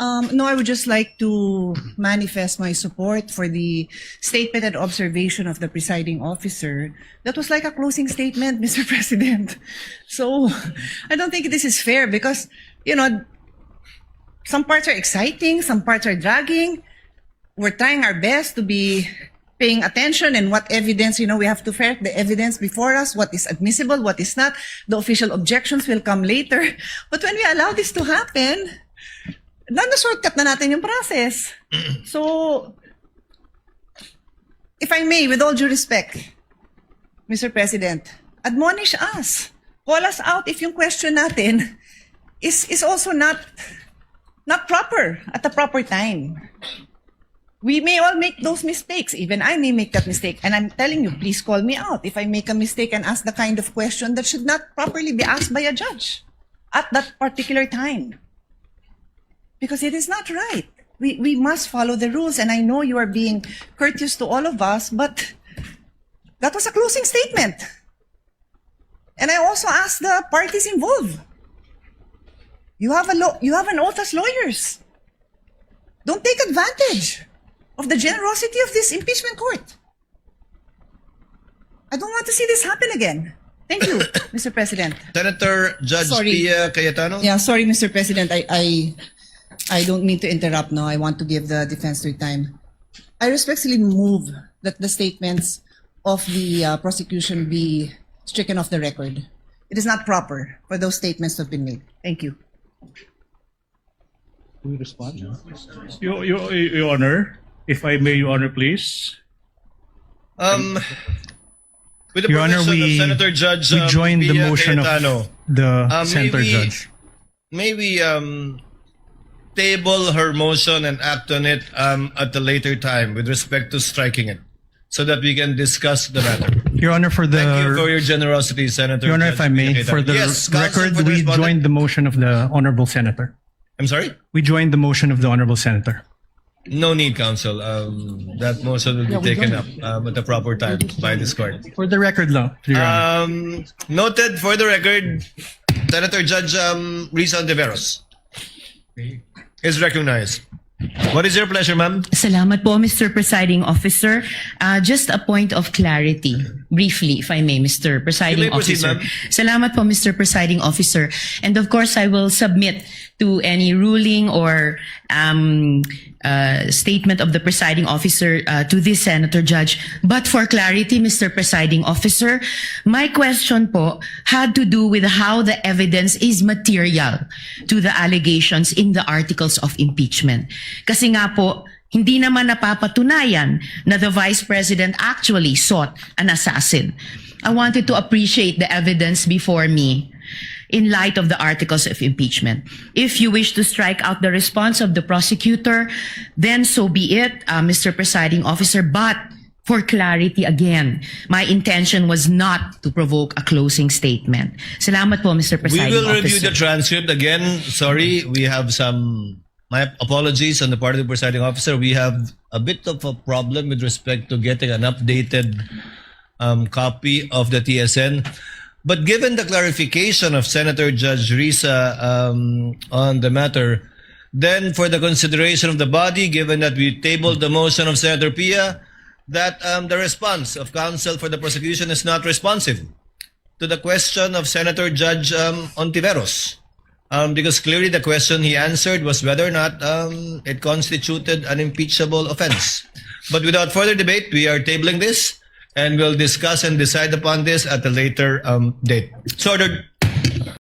No, I would just like to manifest my support for the statement and observation of the presiding officer. That was like a closing statement, Mr. President. So I don't think this is fair because, you know, some parts are exciting, some parts are dragging. We're trying our best to be paying attention and what evidence, we have to ferret the evidence before us, what is admissible, what is not. The official objections will come later. But when we allow this to happen, na-shortcut na natin yung process. So, if I may, with all due respect, Mr. President, admonish us. Call us out if yung question natin is also not proper at the proper time. We may all make those mistakes. Even I may make that mistake. And I'm telling you, please call me out if I make a mistake and ask the kind of question that should not properly be asked by a judge at that particular time. Because it is not right. We must follow the rules. And I know you are being courteous to all of us, but that was a closing statement. And I also asked the parties involved. You have an oath as lawyers. Don't take advantage of the generosity of this impeachment court. I don't want to see this happen again. Thank you, Mr. President. Senator Judge Sorry. Pia Cayetano. Yeah, sorry, Mr. President. I don't mean to interrupt now. I want to give the defense their time. I respectfully move that the statements of the prosecution be stricken off the record. It is not proper for those statements to have been made. Thank you. Will you respond? Your Honor, if I may, Your Honor, please. With the Your Honor, permission we of Senator Judge we joined the Pia motion Cayetano, of the Senator Judge. May we table her motion and act on it at a later time with respect to striking it, so that we can discuss the matter. Your Honor, for Thank you for the your generosity, Senator. Your Honor, Judge if I may, Pia for the Cayetano. Yes, counsel record, for the we respondent. joined the motion of the Honorable Senator. I'm sorry? We joined the motion of the Honorable Senator. No need, counsel. That motion will be taken up at the proper time by this court. For the record lang, Your Honor. Noted for the record, Senator Judge Risa Ontiveros is recognized. What is your pleasure, ma'am? Salamat po, Mr. Presiding Officer. Just a point of clarity, briefly, if I may, Mr. Presiding You may proceed, Officer. ma'am. Salamat po, Mr. Presiding Officer. And of course, I will submit to any ruling or statement of the presiding officer to this Senator Judge. But for clarity, Mr. Presiding Officer, my question po had to do with how the evidence is material to the allegations in the articles of impeachment. Kasi nga po, hindi naman napapatunayan na the Vice President actually sought an assassin. I wanted to appreciate the evidence before me in light of the articles of impeachment. If you wish to strike out the response of the prosecutor, then so be it, Mr. Presiding Officer. But for clarity again, my intention was not to provoke a closing statement. Salamat po, Mr. We Presiding will Officer. review the transcript again. Sorry, we have my apologies on the part of the presiding officer. We have a bit of a problem with respect to getting an updated copy of the TSN. But given the clarification of Senator Judge Risa on the matter, then for the consideration of the body, given that we tabled the motion of Senator Pia, that the response of counsel for the prosecution is not responsive to the question of Senator Judge Ontiveros. Because clearly the question he answered was whether or not it constituted an impeachable offense. But without further debate, we are tabling this and we'll discuss and decide upon this at a later date. So ordered.